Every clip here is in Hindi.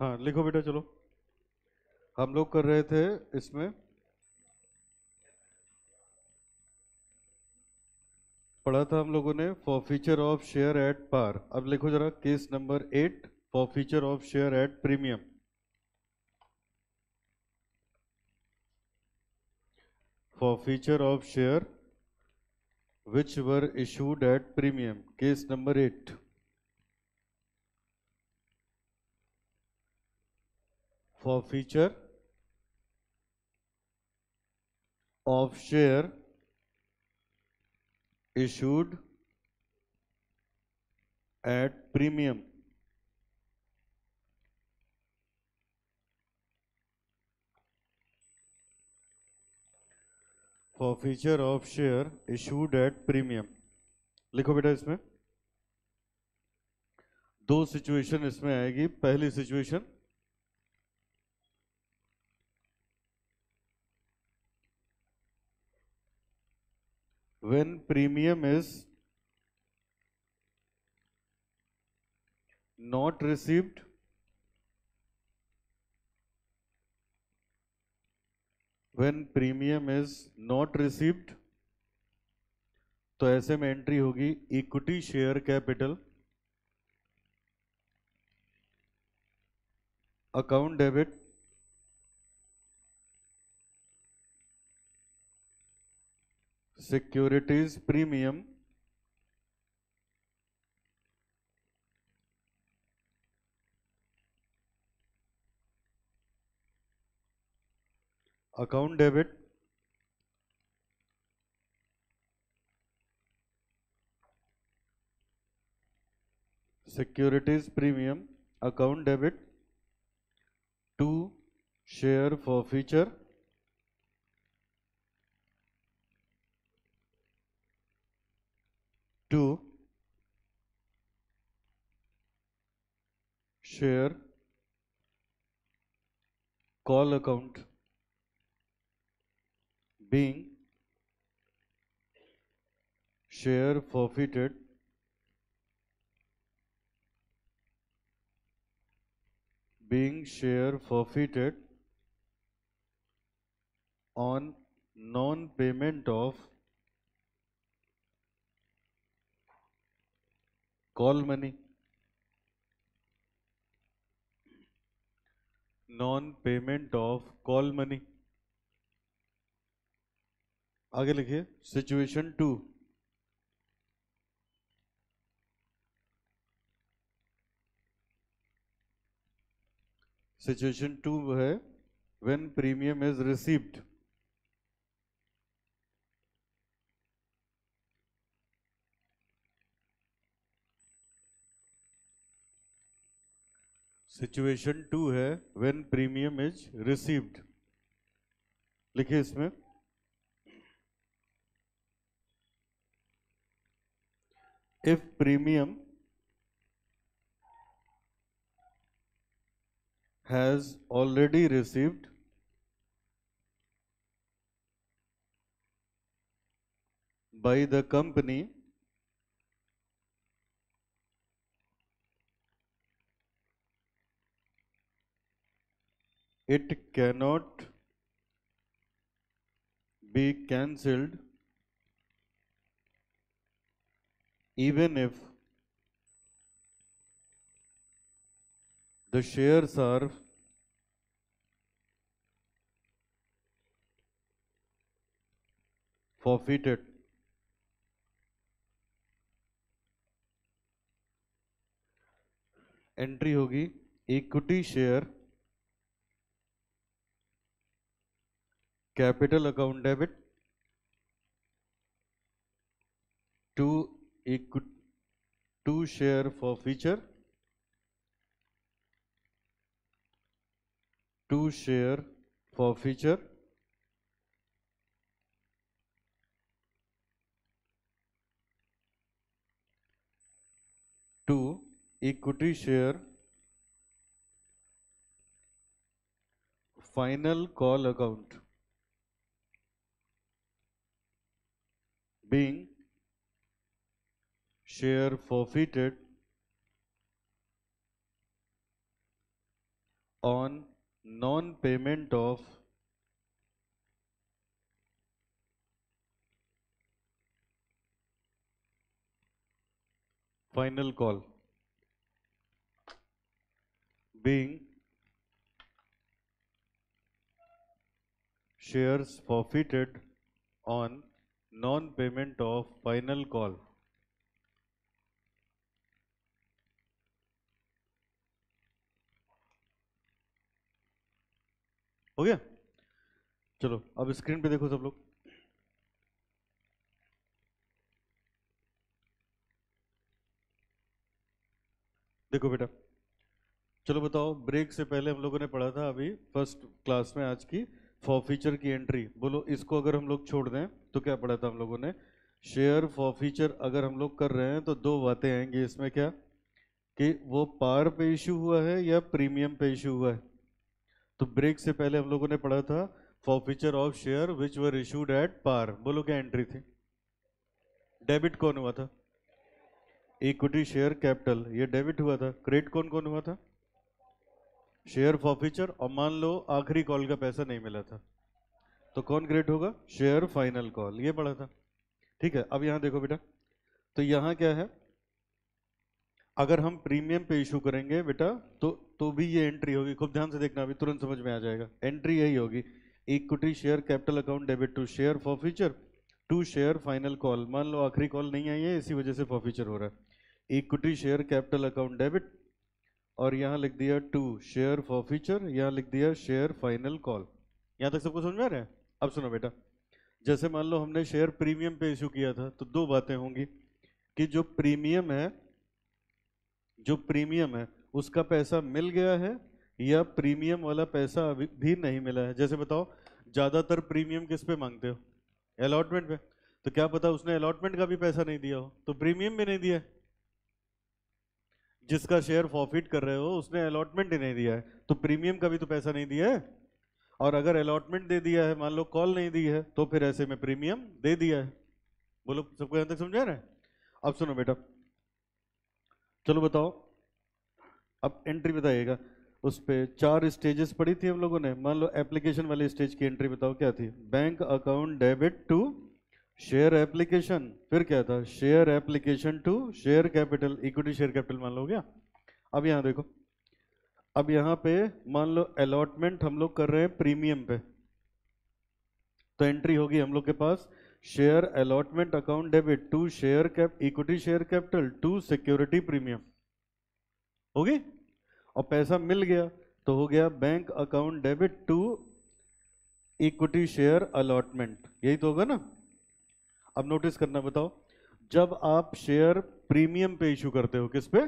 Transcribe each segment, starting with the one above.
हाँ लिखो बेटा चलो। हम लोग कर रहे थे इसमें, पढ़ा था हम लोगों ने forfeiture of share at par. अब लिखो जरा case number 8 forfeiture of share at premium. Forfeiture of share which were issued at premium. Case number 8. For feature of share issued at premium. For feature of share issued at premium. लिखो बेटा इसमें दो सिचुएशन इसमें आएगी। पहली situation, when premium is not received when premium is not received, तो ऐसे में एंट्री होगी equity share capital account debit securities premium account debit securities premium account debit to share forfeiture to share call account being share forfeited on non-payment of call money, non-payment of call money। आगे लिखिए सिचुएशन 2। सिचुएशन 2 है when premium is received। Situation 2 है when premium is received। लिखिए इसमें if premium has already received by the company it cannot be cancelled even if the shares are forfeited। Entry होगी equity share capital account debit to to share forfeiture to share forfeiture to equity share final call account being share forfeited on non-payment of final call being shares forfeited on non-payment of final call. हो गया? चलो अब स्क्रीन पे देखो सब लोग। देखो बेटा, चलो बताओ, ब्रेक से पहले हम लोगों ने पढ़ा था अभी फर्स्ट क्लास में आज की फॉरफीचर की एंट्री। बोलो इसको अगर हम लोग छोड़ दें तो क्या पढ़ा था हम लोगों ने? शेयर फॉरफीचर अगर हम लोग कर रहे हैं तो दो बातें आएंगी इसमें, क्या कि वो पार पे इशू हुआ है या प्रीमियम पे इशू हुआ है। तो ब्रेक से पहले हम लोगों ने पढ़ा था forfeiture of share which were issued at par. बोलो क्या एंट्री थी? डेबिट कौन हुआ था? इक्विटी शेयर कैपिटल, ये डेबिट हुआ था। क्रेडिट कौन कौन हुआ था? Share forfeiture. और मान लो आखिरी कॉल का पैसा नहीं मिला था तो कौन क्रेडिट होगा? Share final call. ये पढ़ा था, ठीक है। अब यहां देखो बेटा, तो यहां क्या है, अगर हम प्रीमियम पे इशू करेंगे बेटा तो भी ये एंट्री होगी। खूब ध्यान से देखना, अभी तुरंत समझ में आ जाएगा। एंट्री यही होगी, equity share capital account debit to share forfeiture to share final call. मान लो आखिरी कॉल नहीं आई है, इसी वजह से फॉरफीचर हो रहा है। Equity share capital account debit, और यहाँ लिख दिया टू शेयर फॉरफीचर, यहाँ लिख दिया शेयर फाइनल कॉल। यहाँ तक सबको समझ में आ रहा है? अब सुनो बेटा, जैसे मान लो हमने शेयर प्रीमियम पे इशू किया था तो दो बातें होंगी कि जो प्रीमियम है उसका पैसा मिल गया है या प्रीमियम वाला पैसा अभी भी नहीं मिला है। जैसे बताओ, ज्यादातर प्रीमियम किस पे मांगते हो? अलॉटमेंट पे। तो क्या पता उसने अलॉटमेंट का भी पैसा नहीं दिया हो तो प्रीमियम भी नहीं दिया है। जिसका शेयर फॉरफिट कर रहे हो उसने अलॉटमेंट ही नहीं दिया है तो प्रीमियम का भी तो पैसा नहीं दिया है। और अगर अलॉटमेंट दे दिया है, मान लो कॉल नहीं दी है, तो फिर ऐसे में प्रीमियम दे दिया है। बोलो सबको यहां तक समझा रहा है? अब सुनो बेटा, चलो बताओ, अब एंट्री बताइएगा। उस पे 4 स्टेजेस पढ़ी थी हम लोगों ने। मान लो एप्लीकेशन वाली स्टेज की एंट्री बताओ क्या थी? Bank account debit to share application, फिर क्या था? Share application to share capital, equity share capital मान लो हो गया। अब यहां देखो, अब यहां पे मान लो अलॉटमेंट हम लोग कर रहे हैं प्रीमियम पे, तो एंट्री होगी हम लोग के पास share allotment account debit to share cap equity share capital to security premium होगी। और पैसा मिल गया तो हो गया bank account debit to equity share allotment, यही तो होगा ना। अब नोटिस करना, बताओ, जब आप शेयर प्रीमियम पे इशू करते हो, किस पे?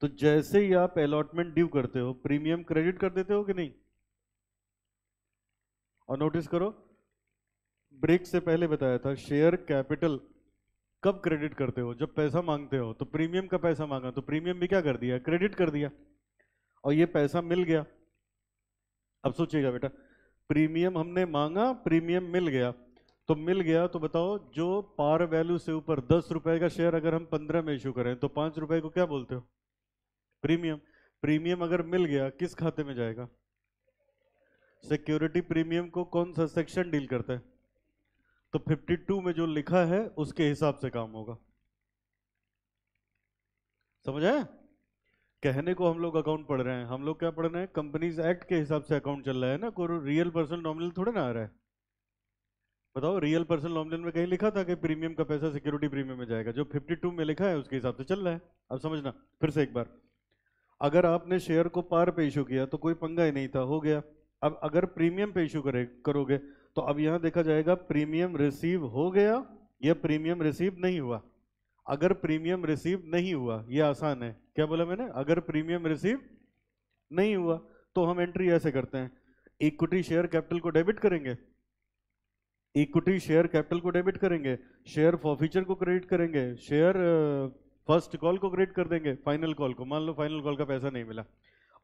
तो जैसे ही आप अलॉटमेंट ड्यू करते हो, प्रीमियम क्रेडिट कर देते हो कि नहीं? और नोटिस करो, ब्रेक से पहले बताया था शेयर कैपिटल कब क्रेडिट करते हो? जब पैसा मांगते हो। तो प्रीमियम का पैसा मांगा तो प्रीमियम भी क्या कर दिया? क्रेडिट कर दिया। और ये पैसा मिल गया। अब सोचिएगा बेटा, प्रीमियम हमने मांगा, प्रीमियम मिल गया, तो मिल गया तो बताओ, जो पार वैल्यू से ऊपर 10 रुपए का शेयर अगर हम 15 में इशू करें तो 5 रुपए को क्या बोलते हो? प्रीमियम। प्रीमियम अगर मिल गया किस खाते में जाएगा? सिक्योरिटी प्रीमियम को कौन सा सेक्शन डील करता है? तो 52 में जो लिखा है उसके हिसाब से काम होगा। समझ आया? कहने को हम लोग अकाउंट पढ़ रहे हैं, हम लोग क्या पढ़ रहे हैं? कंपनीज एक्ट के हिसाब से अकाउंट चल रहा है ना, कोई रियल पर्सन नॉमिनल थोड़े ना आ रहा है। बताओ, रियल पर्सन नॉमिनल में कहीं लिखा था कि प्रीमियम का पैसा सिक्योरिटी प्रीमियम में जाएगा? जो 52 में लिखा है उसके हिसाब से चल रहा है। अब समझना फिर से एक बार, अगर आपने शेयर को पार पे इशू किया तो कोई पंगा ही नहीं था, हो गया। अब अगर प्रीमियम पे इशू करोगे तो अब यहां देखा जाएगा प्रीमियम रिसीव हो गया या प्रीमियम रिसीव नहीं हुआ। अगर प्रीमियम रिसीव नहीं हुआ, ये आसान है, क्या बोला मैंने? अगर प्रीमियम रिसीव नहीं हुआ तो हम एंट्री ऐसे करते हैं, इक्विटी शेयर कैपिटल को डेबिट करेंगे, इक्विटी शेयर कैपिटल को डेबिट करेंगे, शेयर फॉरफीचर को क्रेडिट करेंगे, शेयर फर्स्ट कॉल को क्रेडिट कर देंगे, फाइनल कॉल को, मान लो फाइनल कॉल का पैसा नहीं मिला,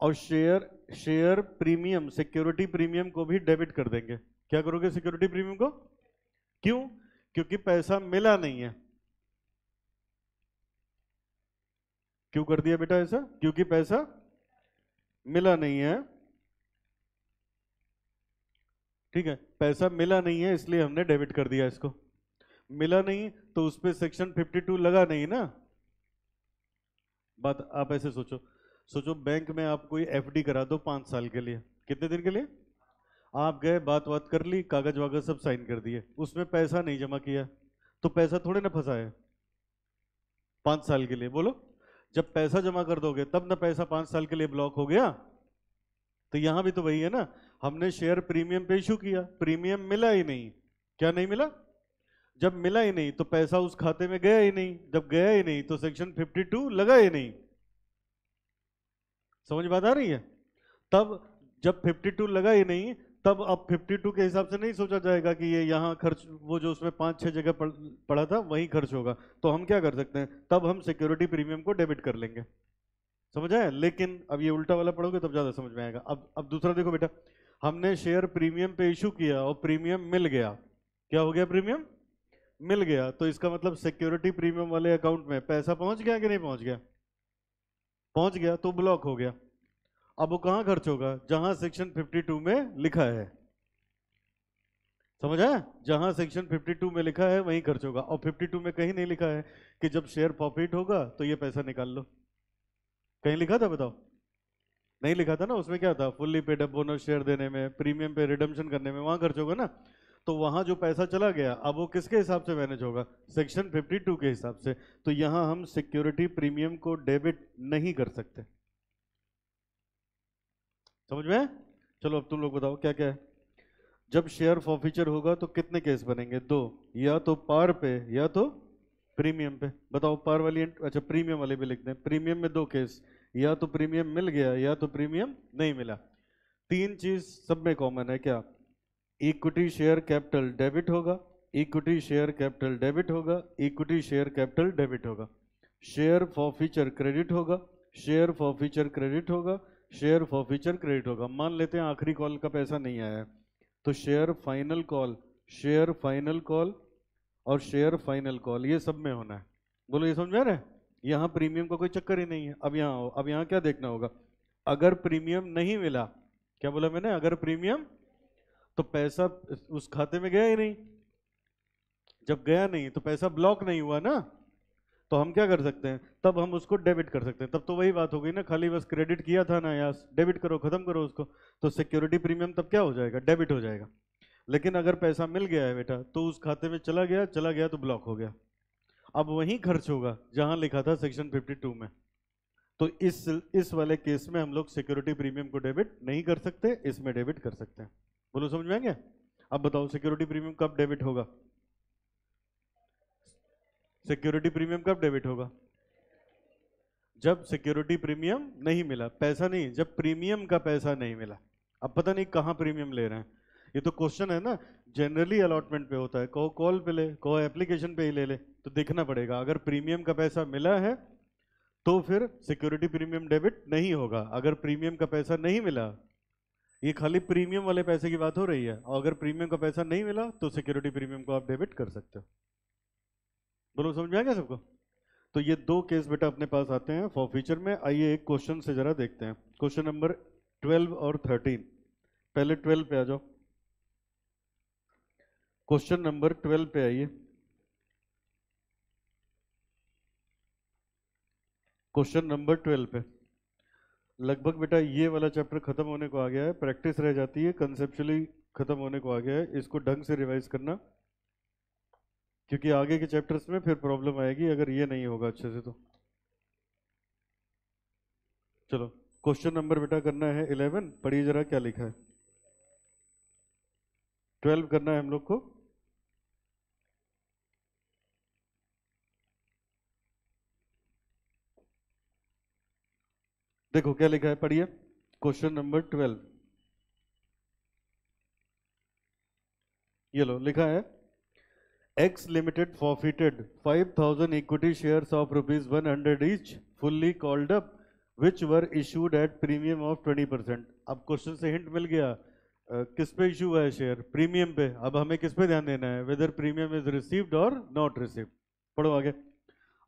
और शेयर प्रीमियम सिक्योरिटी प्रीमियम को भी डेबिट कर देंगे। क्या करोगे सिक्योरिटी प्रीमियम को? क्यों? क्योंकि पैसा मिला नहीं है। क्यों कर दिया बेटा ऐसा? क्योंकि पैसा मिला नहीं है, ठीक है, पैसा मिला नहीं है इसलिए हमने डेबिट कर दिया इसको। मिला नहीं तो उस पे सेक्शन 52 लगा नहीं ना। बात आप ऐसे सोचो, सोचो बैंक में आप कोई एफडी करा दो 5 साल के लिए, कितने दिन के लिए? आप गए, बात बात कर ली, कागज वागज सब साइन कर दिए, उसमें पैसा नहीं जमा किया, तो पैसा थोड़े ना फंसा है 5 साल के लिए, बोलो। जब पैसा जमा कर दोगे तब ना पैसा 5 साल के लिए ब्लॉक हो गया। तो यहां भी तो वही है ना, हमने शेयर प्रीमियम पे इशू किया, प्रीमियम मिला ही नहीं। क्या नहीं मिला? जब मिला ही नहीं तो पैसा उस खाते में गया ही नहीं, जब गया ही नहीं तो सेक्शन 52 लगा ही नहीं। समझ बात आ रही है? तब जब 52 लगा ही नहीं, तब अब 52 के हिसाब से नहीं सोचा जाएगा कि ये यहाँ खर्च, वो जो उसमें 5-6 जगह पड़ा था वहीं खर्च होगा। तो हम क्या कर सकते हैं, तब हम सिक्योरिटी प्रीमियम को डेबिट कर लेंगे। समझ आया? लेकिन अब ये उल्टा वाला पढ़ोगे तब ज्यादा समझ में आएगा। अब दूसरा देखो बेटा, हमने शेयर प्रीमियम पे इशू किया और प्रीमियम मिल गया। क्या हो गया? प्रीमियम मिल गया, तो इसका मतलब सिक्योरिटी प्रीमियम वाले अकाउंट में पैसा पहुंच गया कि नहीं पहुंच गया? पहुंच गया, तो ब्लॉक हो गया। अब वो कहां खर्च होगा? जहां सेक्शन 52 में लिखा है। समझ आया? जहां सेक्शन 52 में लिखा है वहीं खर्च होगा। और 52 में कहीं नहीं लिखा है कि जब शेयर प्रॉफिट होगा तो ये पैसा निकाल लो। कहीं लिखा था? बताओ। नहीं लिखा था ना। उसमें क्या था? Fully paid up bonus share देने में, प्रीमियम पे रिडम्पशन करने में, वहां खर्च होगा ना। तो वहां जो पैसा चला गया अब वो किसके हिसाब से मैनेज होगा? सेक्शन 52 के हिसाब से। तो यहां हम सिक्योरिटी प्रीमियम को डेबिट नहीं कर सकते। समझ में आया? चलो अब तुम लोग बताओ क्या क्या है। जब शेयर फॉरफीचर होगा तो कितने केस बनेंगे? 2, या तो पार पे या तो प्रीमियम पे। बताओ पार वाली अच्छा प्रीमियम वाले भी लिखते हैं। प्रीमियम में 2 केस, या तो प्रीमियम मिल गया या तो प्रीमियम नहीं मिला। 3 चीज सब में कॉमन है। क्या? इक्विटी शेयर कैपिटल डेबिट होगा, इक्विटी शेयर कैपिटल डेबिट होगा, इक्विटी शेयर कैपिटल डेबिट होगा। शेयर फॉरफीचर क्रेडिट होगा, शेयर फॉरफीचर क्रेडिट होगा, शेयर फॉरफीचर क्रेडिट होगा। मान लेते हैं आखिरी कॉल का पैसा नहीं आया है, तो share final call, share final call और शेयर फाइनल कॉल ये सब में होना है। बोलो ये समझ में आ रहा है? यहाँ प्रीमियम का कोई चक्कर ही नहीं है। अब यहाँ आओ, अब यहाँ क्या देखना होगा? अगर प्रीमियम नहीं मिला, क्या बोला मैंने? अगर प्रीमियम, तो पैसा उस खाते में गया ही नहीं। जब गया नहीं तो पैसा ब्लॉक नहीं हुआ ना, तो हम क्या कर सकते हैं? तब हम उसको डेबिट कर सकते हैं। तब तो वही बात हो गई ना, खाली बस क्रेडिट किया था ना, या डेबिट करो, खत्म करो उसको। तो सिक्योरिटी प्रीमियम तब क्या हो जाएगा? डेबिट हो जाएगा। लेकिन अगर पैसा मिल गया है बेटा तो उस खाते में चला गया, चला गया तो ब्लॉक हो गया। अब वहीं खर्च होगा जहां लिखा था सेक्शन 52 में। तो इस वाले केस में हम लोग सिक्योरिटी प्रीमियम को डेबिट नहीं कर सकते, इसमें डेबिट कर सकते हैं। बोलो समझ में आ गया? अब बताओ सिक्योरिटी प्रीमियम कब डेबिट होगा? सिक्योरिटी प्रीमियम कब डेबिट होगा? जब सिक्योरिटी प्रीमियम नहीं मिला, पैसा नहीं, जब प्रीमियम का पैसा नहीं मिला। अब पता नहीं कहाँ प्रीमियम ले रहे हैं, ये तो क्वेश्चन है ना। जनरली अलॉटमेंट पे होता है, कहो कॉल पे ले, कहो एप्लीकेशन पे ही ले ले, तो देखना पड़ेगा। अगर प्रीमियम का पैसा मिला है तो फिर सिक्योरिटी प्रीमियम डेबिट नहीं होगा। अगर प्रीमियम का पैसा नहीं मिला, ये खाली प्रीमियम वाले पैसे की बात हो रही है, और अगर प्रीमियम का पैसा नहीं मिला तो सिक्योरिटी प्रीमियम को आप डेबिट कर सकते हो। बोलो समझ में आ गया सबको? तो ये 2 केस बेटा अपने पास आते हैं फॉरफीचर में। आइए एक क्वेश्चन से जरा देखते हैं, क्वेश्चन नंबर 12 और 13। पहले 12 पे आ जाओ, क्वेश्चन नंबर 12 पे आइए। क्वेश्चन नंबर 12 पे लगभग बेटा ये वाला चैप्टर खत्म होने को आ गया है, प्रैक्टिस रह जाती है, कंसेप्चुअली खत्म होने को आ गया है। इसको ढंग से रिवाइज करना, क्योंकि आगे के चैप्टर्स में फिर प्रॉब्लम आएगी अगर ये नहीं होगा अच्छे से। तो चलो क्वेश्चन नंबर बेटा करना है 11, पढ़िए जरा क्या लिखा है। 12 करना है हम लोग को। देखो क्या लिखा है, पढ़िए क्वेश्चन नंबर 12। ये लो लिखा है, X Limited forfeited 5,000 equity shares of ₹100 each, fully called up, which were issued at premium of 20%। अब क्वेश्चन से हिंट मिल गया, किस पे इशू हुआ है शेयर? प्रीमियम पे। अब हमें किस पे ध्यान देना है? वेदर प्रीमियम इज रिसीव्ड और नॉट रिसीव्ड। पढ़ो आगे।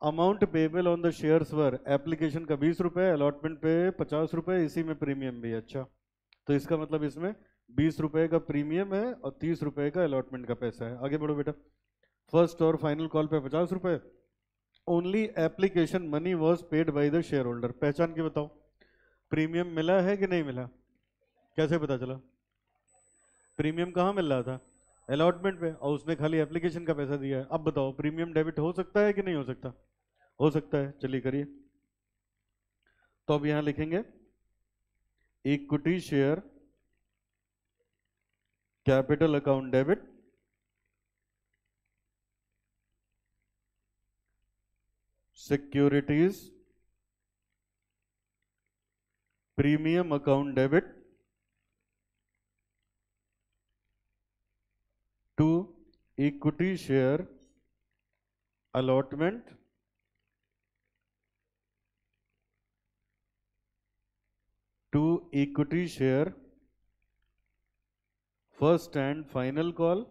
Amount payable on the shares were, application का 20 रुपए, अलॉटमेंट पे 50 रुपए, इसी में प्रीमियम भी है। अच्छा, तो इसका मतलब इसमें 20 रुपए का प्रीमियम है और 30 रुपए का अलॉटमेंट का पैसा है। आगे बढ़ो बेटा। फर्स्ट और फाइनल कॉल पे 50 रुपए, only application money was paid by the share holder. पहचान के बताओ, प्रीमियम मिला है कि नहीं मिला? कैसे पता चला? प्रीमियम कहाँ मिल रहा था? अलॉटमेंट पे, और उसने खाली एप्लीकेशन का पैसा दिया है। अब बताओ प्रीमियम डेबिट हो सकता है कि नहीं हो सकता? हो सकता है। चलिए करिए। तो अब यहां लिखेंगे equity share capital account debit, securities premium account debit to equity share allotment to equity share first and final call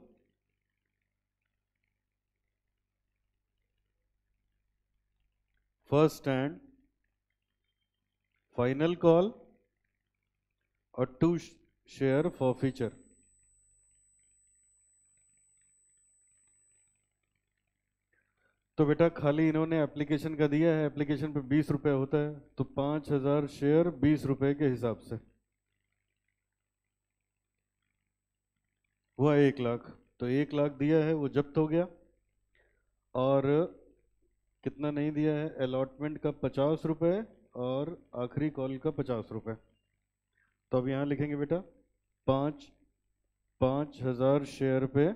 first and final call और टू शेयर फॉर फ्यूचर। तो बेटा खाली इन्होंने एप्लीकेशन का दिया है, एप्लीकेशन पे 20 रुपए होता है, तो 5000 शेयर 20 रुपए के हिसाब से हुआ 1 लाख। तो 1 लाख दिया है वो जब्त हो गया, और कितना नहीं दिया है? अलॉटमेंट का 50 रुपए और आखिरी कॉल का 50 रुपए। तो अब यहाँ लिखेंगे बेटा 5000 शेयर पे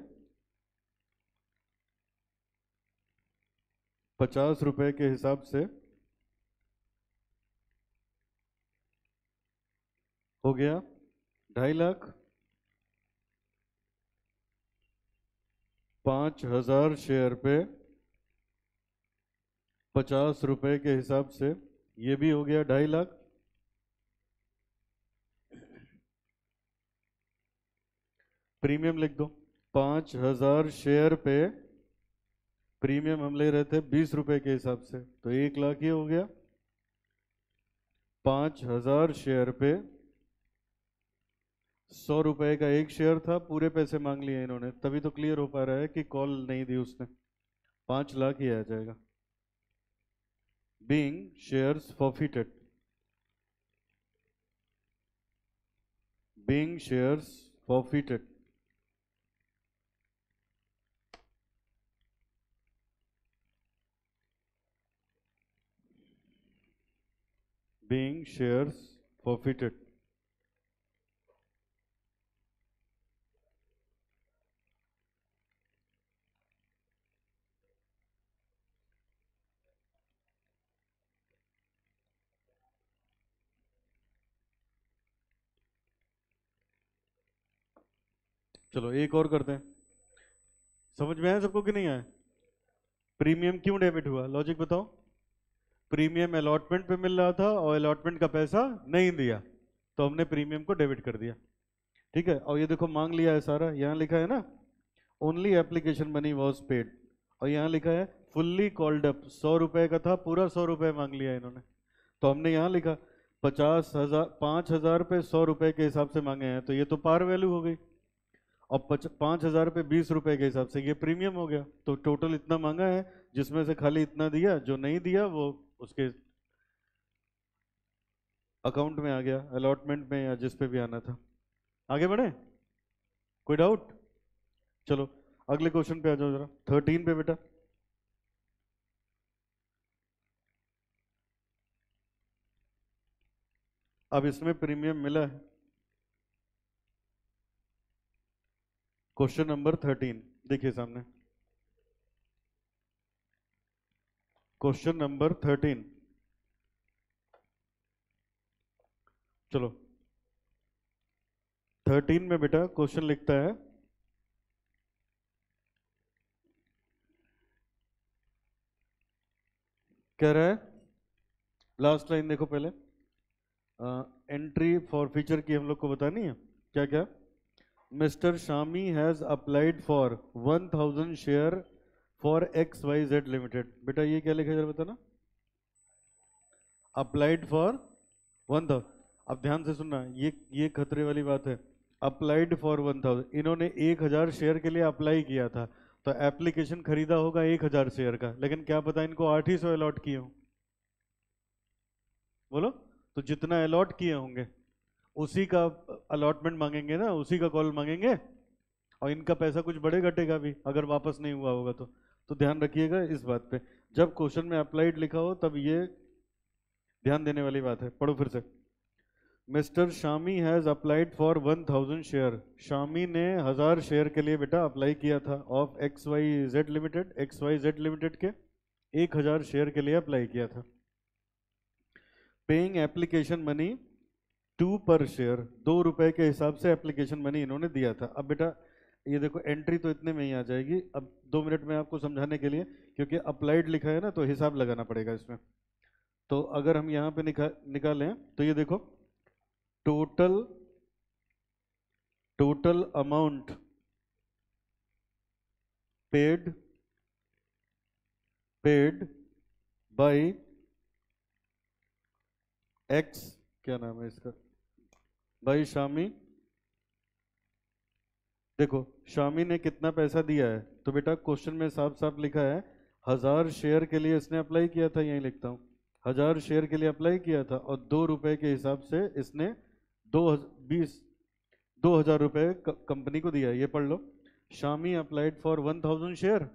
50 रुपए के हिसाब से हो गया 2.5 लाख। 5000 शेयर पे 50 रुपए के हिसाब से ये भी हो गया 2.5 लाख। प्रीमियम लिख दो। 5000 शेयर पे प्रीमियम हम ले रहे थे 20 रुपए के हिसाब से, तो 1 लाख ये हो गया। 5000 शेयर पे 100 रुपए का एक शेयर था, पूरे पैसे मांग लिए इन्होंने, तभी तो क्लियर हो पा रहा है कि कॉल नहीं दी उसने। 5 लाख ही आ जाएगा। Being shares forfeited, being shares forfeited, being shares forfeited. चलो एक और करते हैं। समझ में आया सबको कि नहीं आया? प्रीमियम क्यों डेबिट हुआ, लॉजिक बताओ। प्रीमियम अलॉटमेंट पे मिल रहा था और अलॉटमेंट का पैसा नहीं दिया, तो हमने प्रीमियम को डेबिट कर दिया। ठीक है, और ये देखो मांग लिया है सारा, यहाँ लिखा है ना only application money was paid, और यहाँ लिखा है फुल्ली कॉल्ड अप। 100 रुपए का था, पूरा 100 रुपए मांग लिया इन्होंने, तो हमने यहाँ लिखा 5000 पे 100 रुपए के हिसाब से मांगे हैं, तो ये तो पार वैल्यू हो गई। और 5000 पे 20 रुपए के हिसाब से ये प्रीमियम हो गया। तो टोटल इतना मांगा है, जिसमें से खाली इतना दिया, जो नहीं दिया वो उसके अकाउंट में आ गया, अलॉटमेंट में या जिस पे भी आना था। आगे बढ़े? कोई डाउट? चलो अगले क्वेश्चन पे आ जाओ जरा, 13 पे बेटा। अब इसमें प्रीमियम मिला है। क्वेश्चन नंबर 13 देखिए सामने, क्वेश्चन नंबर 13। चलो 13 में बेटा क्वेश्चन लिखता है, कह रहा है, लास्ट लाइन देखो पहले, एंट्री फॉर फीचर की हम लोग को बतानी है। क्या क्या? Mister Shami has applied for 1000 share for X Y Z limited. बेटा ये क्या लिखा जरा बताना, अप्लाइड फॉर 1000। अब ध्यान से सुनना, ये खतरे वाली बात है। अप्लाइड फॉर 1000, इन्होंने 1000 शेयर के लिए अप्लाई किया था, तो एप्लीकेशन खरीदा होगा 1000 शेयर का, लेकिन क्या पता इनको 800 अलॉट किए हों। बोलो, तो जितना अलॉट किए होंगे उसी का अलॉटमेंट मांगेंगे ना, उसी का कॉल मांगेंगे, और इनका पैसा कुछ बढ़े घटेगा भी अगर वापस नहीं हुआ होगा तो ध्यान रखिएगा इस बात पे। जब क्वेश्चन में अप्लाइड लिखा हो तब ये ध्यान देने वाली बात है। पढ़ो फिर से। Mister Shami has applied for 1000 share, Shami ने 1000 शेयर के लिए बेटा अप्लाई किया था of X Y Z limited, X Y Z limited के 1000 शेयर के लिए अप्लाई किया था। Paying application money 2 per share, 2 रुपए के हिसाब से एप्लीकेशन मनी इन्होंने दिया था। अब बेटा ये देखो एंट्री तो इतने में ही आ जाएगी, अब 2 मिनट में आपको समझाने के लिए, क्योंकि अप्लाइड लिखा है ना तो हिसाब लगाना पड़ेगा इसमें। तो अगर हम यहाँ पे निकालें तो ये देखो total amount paid by x, क्या नाम है इसका, बाय शामी। देखो शामी ने कितना पैसा दिया है, तो बेटा क्वेश्चन में साफ साफ लिखा है 1000 शेयर के लिए इसने अप्लाई किया था, यहीं लिखता हूँ 1000 शेयर के लिए अप्लाई किया था, और 2 रुपए के हिसाब से इसने 2000 रुपए कंपनी को दिया। ये पढ़ लो, शामी अप्लाइड फॉर 1000 शेयर,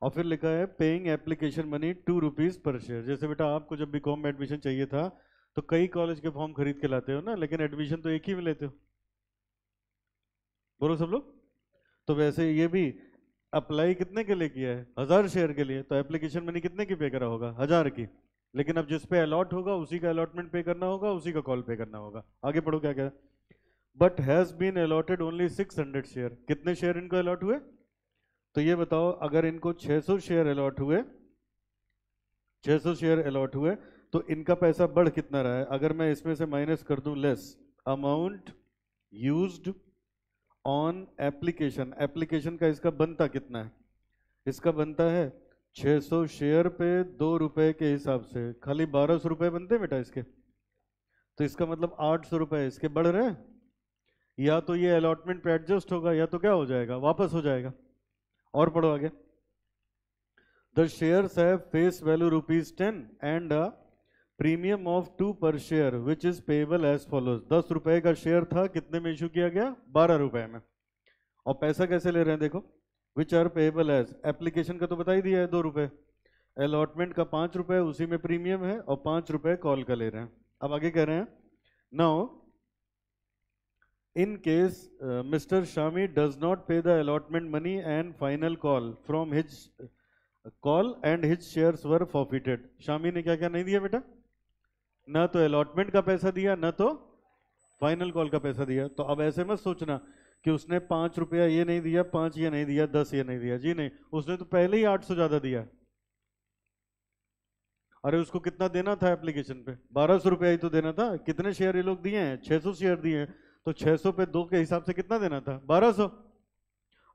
और फिर लिखा है paying application money 2 rupees per share. जैसे बेटा आपको जब बीकॉम में एडमिशन चाहिए था तो कई कॉलेज के फॉर्म खरीद के लाते हो ना, लेकिन एडमिशन तो एक ही में लेते हो। बोलो सब लोग। तो वैसे ये भी अप्लाई कितने के लिए किया है, 1000 शेयर के लिए, तो एप्लीकेशन मनी कितने की पे करा होगा, 1000 की। लेकिन अब जिस पे अलॉट होगा उसी का अलॉटमेंट पे करना होगा, उसी का कॉल पे करना होगा। आगे पढ़ो क्या क्या। But has been allotted only 600 share, कितने शेयर इनको अलॉट हुए, तो ये बताओ अगर इनको 600 शेयर अलॉट हुए, 600 शेयर अलॉट हुए, तो इनका पैसा बढ़ कितना रहा है। अगर मैं इसमें से माइनस कर दूं less amount used on application, application का इसका बनता कितना है, इसका बनता है 600 शेयर पे 2 रुपए के हिसाब से खाली 1200 रुपए बनते हैं बेटा इसके, तो इसका मतलब 800 रुपए इसके बढ़ रहे हैं। या तो ये अलॉटमेंट पे एडजस्ट होगा, या तो क्या हो जाएगा, वापस हो जाएगा। और पढ़ो आगे। The shares have face value ₹10 and a premium of 2 per share which is payable as follows. 10 रुपए का शेयर था, कितने में इशू किया गया, 12 रुपए में। और पैसा कैसे ले रहे हैं देखो, which are payable as, application का तो बता ही दिया है 2 रुपए, अलॉटमेंट का 5 रुपए, उसी में प्रीमियम है, और 5 रुपए कॉल का ले रहे हैं। अब आगे कह रहे हैं now in case Mr. Shami does not pay the allotment money and final call from his call and his shares were forfeited। Shami ने क्या क्या नहीं दिया बेटा, ना तो अलॉटमेंट का पैसा दिया, ना तो फाइनल कॉल का पैसा दिया। तो अब ऐसे मत सोचना कि उसने 5 रुपया ये नहीं दिया, 5 ये नहीं दिया, 10 ये नहीं दिया, जी नहीं, उसने तो पहले ही 800 ज्यादा दिया। अरे उसको कितना देना था एप्लीकेशन पे, 1200 रुपया ही तो देना था। कितने शेयर ये लोग दिए हैं, 600 शेयर दिए हैं, तो 600 पे 2 के हिसाब से कितना देना था, 1200,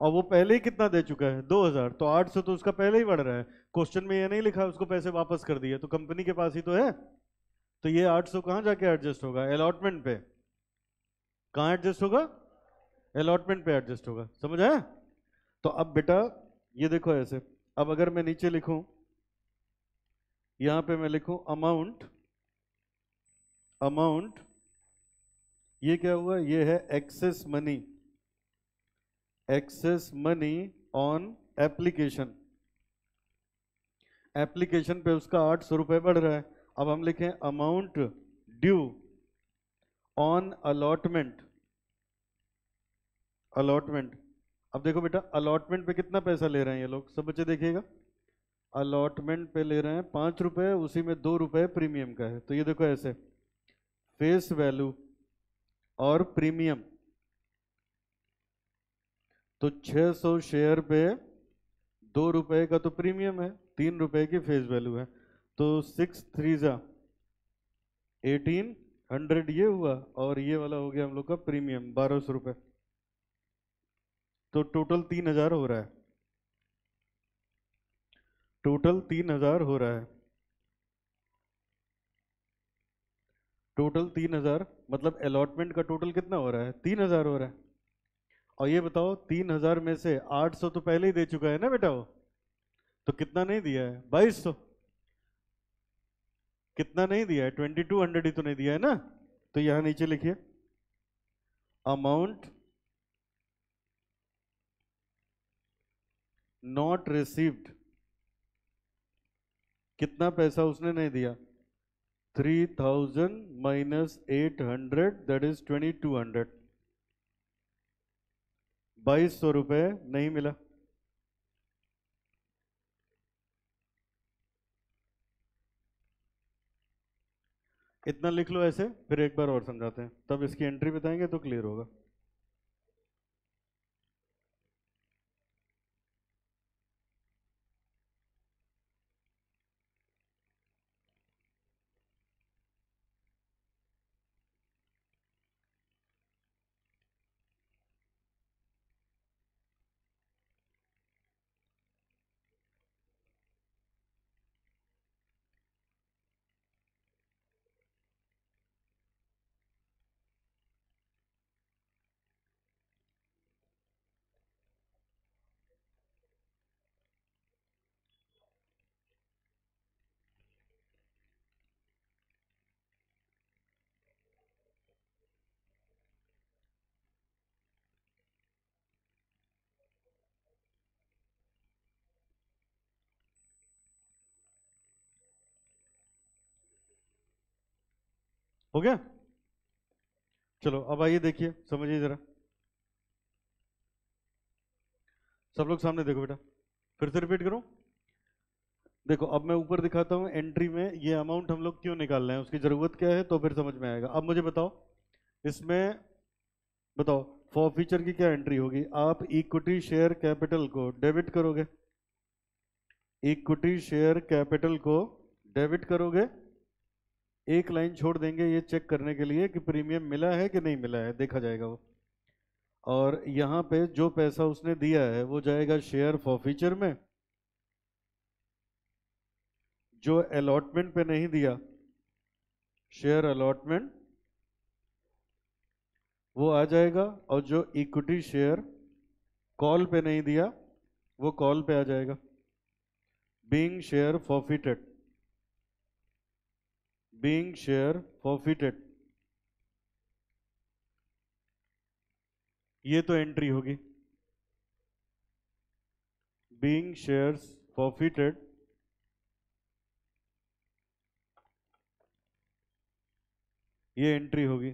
और वो पहले ही कितना दे चुका है, 2000, तो 800 तो उसका पहले ही बढ़ रहा है। क्वेश्चन में ये नहीं लिखा उसको पैसे वापस कर दिए, तो कंपनी के पास ही तो है, तो ये 800 कहाँ जाके एडजस्ट होगा, अलॉटमेंट पे। कहाँ एडजस्ट होगा, अलॉटमेंट पे एडजस्ट होगा। समझ आया। तो अब बेटा ये देखो ऐसे, अब अगर मैं नीचे लिखूं, यहां पे मैं लिखूं अमाउंट, अमाउंट ये क्या हुआ, ये है excess money, excess money on application, application पे उसका 800 रुपए बढ़ रहा है। अब हम लिखें amount due on allotment, allotment. अब देखो बेटा अलॉटमेंट पे कितना पैसा ले रहे हैं ये लोग, सब बच्चे देखिएगा, अलॉटमेंट पे ले रहे हैं 5 रुपए, उसी में 2 रुपए प्रीमियम का है। तो ये देखो ऐसे फेस वैल्यू और प्रीमियम, तो 600 शेयर पे 2 रुपए का तो प्रीमियम है, 3 रुपए की फेस वैल्यू है, तो 6 3 जा 1800 ये हुआ, और ये वाला हो गया हम लोग का प्रीमियम 1200 रुपए, तो टोटल 3000 हो रहा है। टोटल 3,000 हो रहा है। टोटल 3,000 मतलब अलॉटमेंट का टोटल कितना हो रहा है? 3,000 हो रहा है। और ये बताओ 3,000 में से 800 तो पहले ही दे चुका है ना बेटा वो, तो कितना नहीं दिया है? 2,200। कितना नहीं दिया है? 2,200 ही तो नहीं दिया है ना। तो यहां नीचे लिखिए अमाउंट नॉट रिसीव्ड। कितना पैसा उसने नहीं दिया? 3,000 माइनस 800 दैट इज 2,200। 2,200 रुपये नहीं मिला। इतना लिख लो ऐसे, फिर एक बार और समझाते हैं, तब इसकी एंट्री बताएंगे तो क्लियर होगा। हो गया? चलो अब आइए देखिए, समझिए जरा। सब लोग सामने देखो बेटा, फिर से रिपीट करूं। देखो अब मैं ऊपर दिखाता हूं एंट्री में ये अमाउंट हम लोग क्यों निकाल रहे हैं, उसकी जरूरत क्या है, तो फिर समझ में आएगा। अब मुझे बताओ इसमें, बताओ फॉर फीचर की क्या एंट्री होगी? आप इक्विटी शेयर कैपिटल को डेबिट करोगे। इक्विटी शेयर कैपिटल को डेबिट करोगे। एक लाइन छोड़ देंगे ये चेक करने के लिए कि प्रीमियम मिला है कि नहीं मिला है, देखा जाएगा वो। और यहाँ पे जो पैसा उसने दिया है वो जाएगा शेयर फॉरफीचर में। जो अलॉटमेंट पे नहीं दिया, शेयर अलॉटमेंट, वो आ जाएगा। और जो इक्विटी शेयर कॉल पे नहीं दिया, वो कॉल पे आ जाएगा। Being share forfeited, being share forfeited, ये तो एंट्री होगी। बीइंग शेयर्स फॉरफिटेड, ये एंट्री होगी।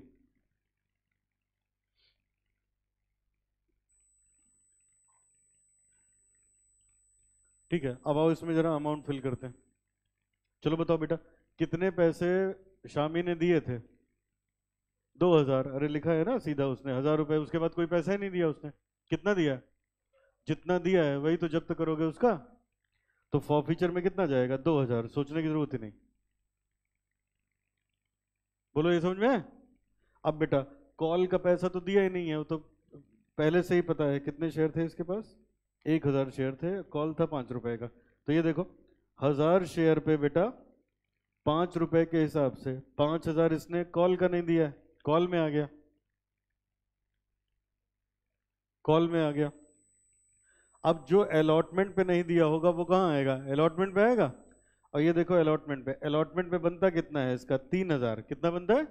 ठीक है, अब आओ इसमें जरा अमाउंट फिल करते हैं। चलो बताओ बेटा, कितने पैसे शामी ने दिए थे? 2,000। अरे लिखा है ना सीधा, उसने 1,000 रुपए, उसके बाद कोई पैसा ही नहीं दिया उसने। कितना दिया है? जितना दिया है वही तो जब्त करोगे उसका। तो फॉरफीचर में कितना जाएगा? 2,000। सोचने की जरूरत ही नहीं। बोलो ये समझ में है? अब बेटा कॉल का पैसा तो दिया ही नहीं है, वो तो पहले से ही पता है। कितने शेयर थे इसके पास? 1,000 शेयर थे, कॉल था 5 रुपए का। तो ये देखो 1,000 शेयर पे बेटा 5 रुपए के हिसाब से 5,000 इसने कॉल का नहीं दिया है, कॉल में आ गया। कॉल में आ गया। अब जो अलॉटमेंट पे नहीं दिया होगा वो कहाँ आएगा? अलॉटमेंट पे आएगा। और ये देखो अलॉटमेंट पे बनता कितना है इसका? 3,000। कितना बनता है?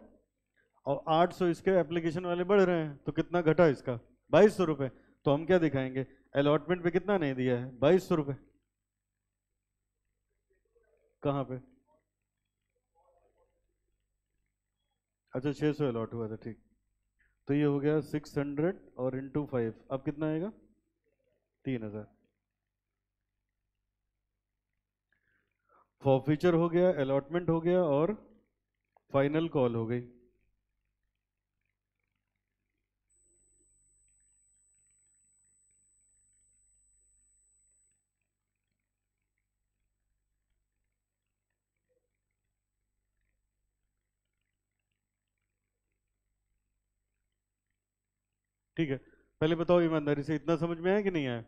और 800 इसके एप्लीकेशन वाले बढ़ रहे हैं, तो कितना घटा इसका? 2,200 रुपये। तो हम क्या दिखाएंगे? अलॉटमेंट पे कितना नहीं दिया है? 2,200 रुपये। कहाँ पे? अच्छा 600 अलॉट हुआ था, ठीक। तो ये हो गया 600 और इंटू 5, अब कितना आएगा? 3,000। फॉरफीचर हो गया, अलॉटमेंट हो गया, और फाइनल कॉल हो गई। ठीक है, पहले बताओ ईमानदारी से, इतना समझ में आया कि नहीं आया?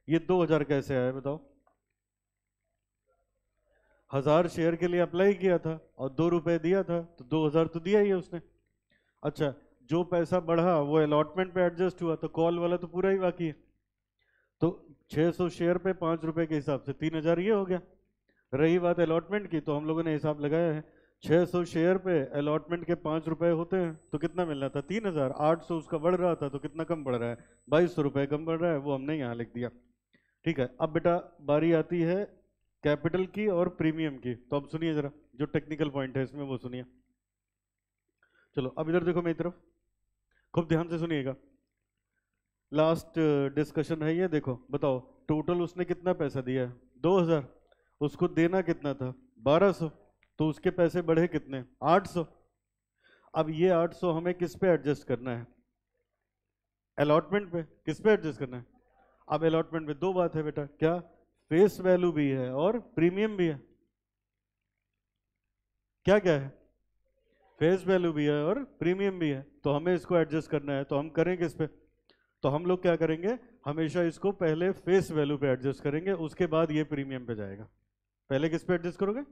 ये 2,000 कैसे आया बताओ? 1000 शेयर के लिए अप्लाई किया था और 2 रुपए दिया था, तो 2000 तो दिया ही है उसने। अच्छा, जो पैसा बढ़ा वो अलॉटमेंट पे एडजस्ट हुआ, तो कॉल वाला तो पूरा ही बाकी है। तो 600 शेयर पे 5 रुपए के हिसाब से 3000 ये हो गया। रही बात अलॉटमेंट की, तो हम लोगों ने हिसाब लगाया है, 600 शेयर पे अलॉटमेंट के 5 रुपए होते हैं तो कितना मिलना था, 3000। 800 उसका बढ़ रहा था, तो कितना कम बढ़ रहा है, 2200 रुपये कम बढ़ रहा है, वो हमने यहाँ लिख दिया। ठीक है, अब बेटा बारी आती है कैपिटल की और प्रीमियम की। तो अब सुनिए जरा, जो टेक्निकल पॉइंट है इसमें वो सुनिए। चलो अब इधर देखो मेरी तरफ, खूब ध्यान से सुनिएगा। लास्ट डिस्कशन है ये, देखो बताओ टोटल उसने कितना पैसा दिया है, 2000। उसको देना कितना था, 1200। तो उसके पैसे बढ़े कितने, 800। अब ये 800 हमें किस पे एडजस्ट करना है, अलॉटमेंट पे। किस पे एडजस्ट करना है, अब अलॉटमेंट में दो बात है बेटा, क्या, फेस वैल्यू भी है और प्रीमियम भी है। क्या क्या है, फेस वैल्यू भी है और प्रीमियम भी है। तो हमें इसको एडजस्ट करना है, तो हम करें किस पे, तो हम लोग क्या करेंगे, हमेशा इसको पहले फेस वैल्यू पे एडजस्ट करेंगे, उसके बाद ये प्रीमियम पे जाएगा। पहले किस पे एडजस्ट करोगे,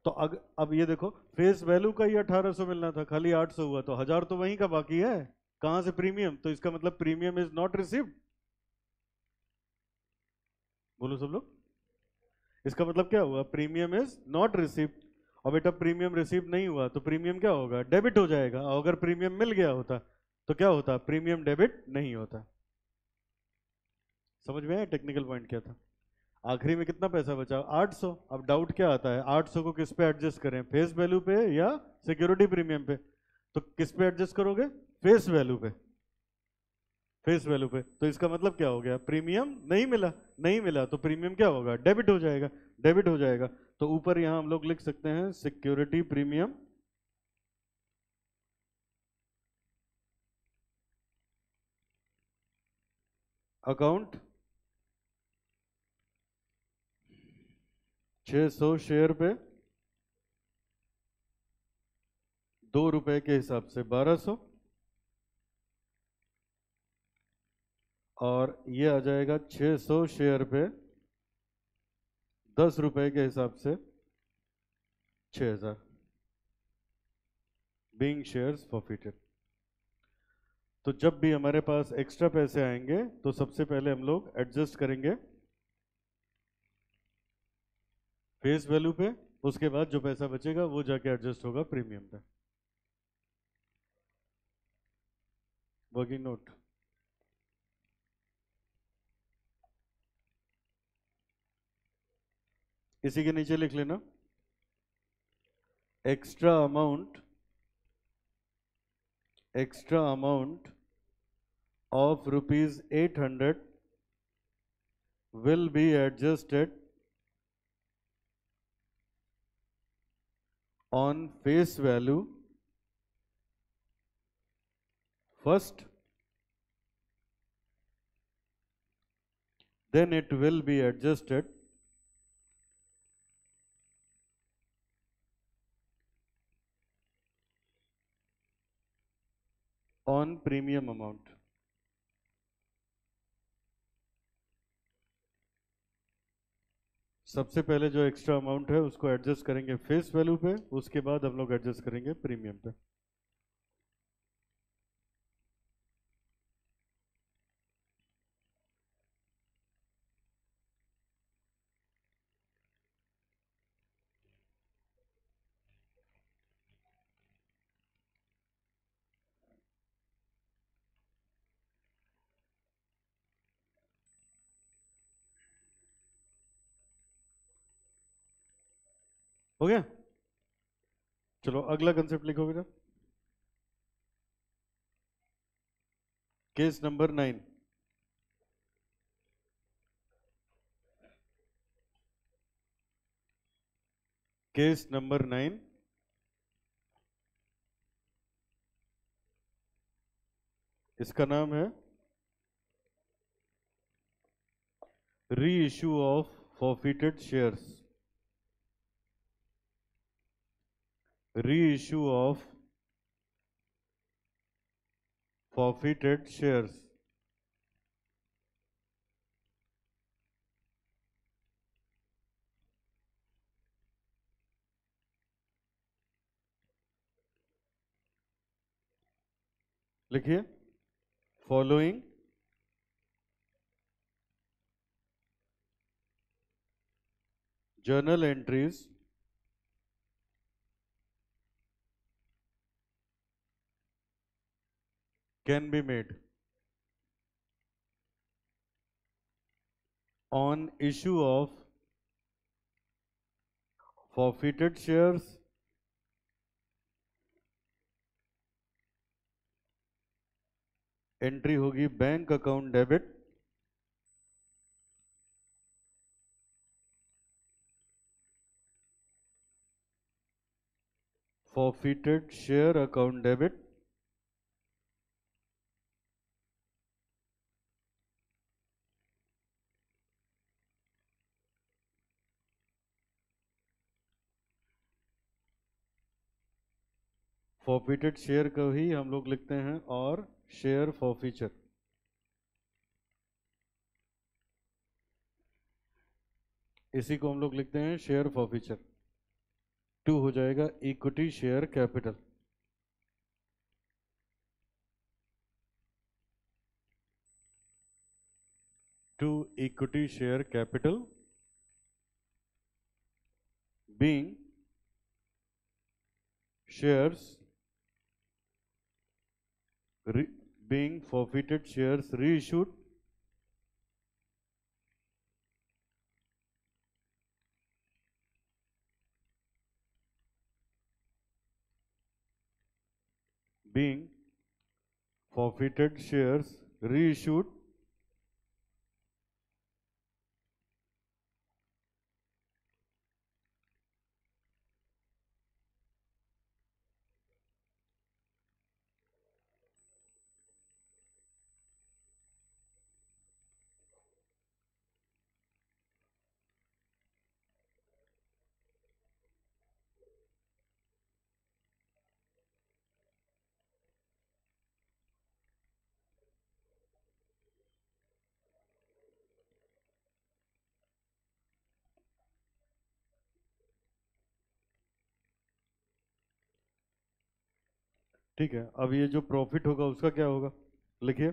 तो अब ये देखो, फेस वैल्यू का ही 1800 मिलना था, खाली 800 हुआ, तो 1000 तो वहीं का बाकी है। कहां से प्रीमियम, तो इसका मतलब प्रीमियम इज नॉट रिसीव्ड। बोलो सब लोग, इसका मतलब क्या हुआ, प्रीमियम इज नॉट रिसीव्ड। और बेटा प्रीमियम रिसीव नहीं हुआ तो प्रीमियम क्या होगा, डेबिट हो जाएगा। और अगर प्रीमियम मिल गया होता तो क्या होता, प्रीमियम डेबिट नहीं होता। समझ में आया टेक्निकल पॉइंट क्या था। आखिरी में कितना पैसा बचा, 800। अब डाउट क्या आता है, 800 को किस पे एडजस्ट करें, फेस वैल्यू पे या सिक्योरिटी प्रीमियम पे। तो किस पे एडजस्ट करोगे, फेस वैल्यू पे। फेस वैल्यू पे, तो इसका मतलब क्या हो गया, प्रीमियम नहीं मिला। नहीं मिला तो प्रीमियम क्या होगा, डेबिट हो जाएगा। डेबिट हो जाएगा, तो ऊपर यहां हम लोग लिख सकते हैं सिक्योरिटी प्रीमियम अकाउंट 600 शेयर पे 2 रुपए के हिसाब से 1200, और ये आ जाएगा 600 शेयर पे 10 रुपए के हिसाब से 6000, बीइंग शेयर्स फॉरफिटेड। तो जब भी हमारे पास एक्स्ट्रा पैसे आएंगे तो सबसे पहले हम लोग एडजस्ट करेंगे फेस वैल्यू पे, उसके बाद जो पैसा बचेगा वो जाके एडजस्ट होगा प्रीमियम पे। वर्किंग नोट, इसी के नीचे लिख लेना, extra amount of rupees 800 will be adjusted on face value first, then it will be adjusted on premium amount। सबसे पहले जो एक्स्ट्रा अमाउंट है उसको एडजस्ट करेंगे फेस वैल्यू पे, उसके बाद हम लोग एडजस्ट करेंगे प्रीमियम पे। हो गया, चलो अगला कंसेप्ट लिखो बेटा, केस नंबर 9। केस नंबर 9, इसका नाम है री इशू ऑफ फॉरफिटेड शेयर्स। री इशू ऑफ forfeited shares। लिखिए following journal entries can be made on issue of forfeited shares, entry होगी bank account debit, forfeited share account debit, forfeited share को ही हम लोग लिखते हैं और शेयर forfeiture, इसी को हम लोग लिखते हैं शेयर forfeiture। 2 हो जाएगा equity share capital, to equity share capital being shares being forfeited shares reissued being forfeited shares reissued ठीक है। अब ये जो प्रॉफिट होगा उसका क्या होगा, लिखिए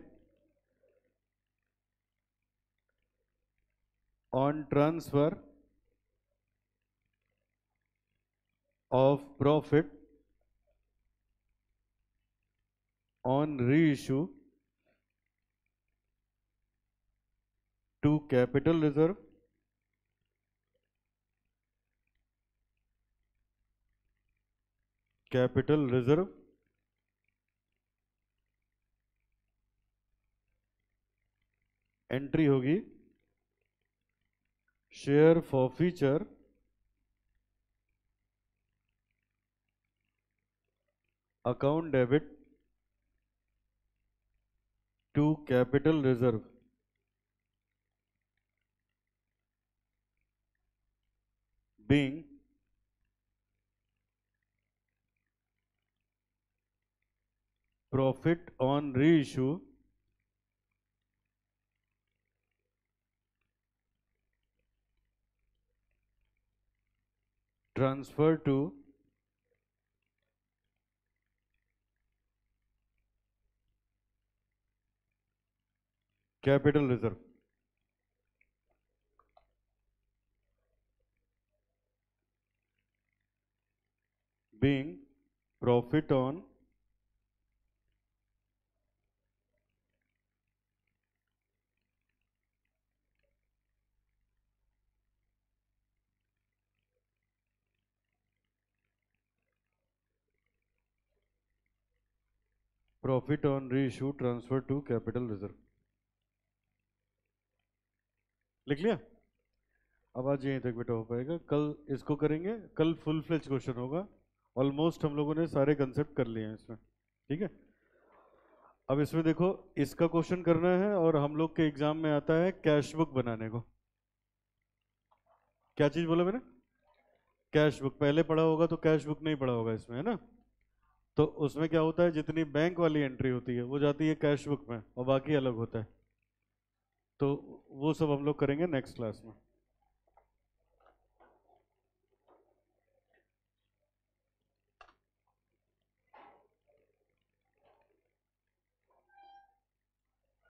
on transfer of profit on reissue to capital reserve entry होगी share forfeiture account debit to capital reserve, being profit on reissue transfer to capital reserve, being profit on reissue transfer to capital reserve। लिख लिया। अब आज यहीं तक बेटा हो पाएगा, कल इसको करेंगे, कल फुल फ्लेज क्वेश्चन होगा। ऑलमोस्ट हम लोगों ने सारे कंसेप्ट कर लिए हैं इसमें, ठीक है। अब इसमें देखो, इसका क्वेश्चन करना है और हम लोग के एग्जाम में आता है कैश बुक बनाने को। क्या चीज बोला मैंने, कैश बुक। पहले पढ़ा होगा तो कैश बुक नहीं पढ़ा होगा इसमें, है ना। तो उसमें क्या होता है, जितनी बैंक वाली एंट्री होती है वो जाती है कैश बुक में और बाकी अलग होता है। तो वो सब हम लोग करेंगे नेक्स्ट क्लास में।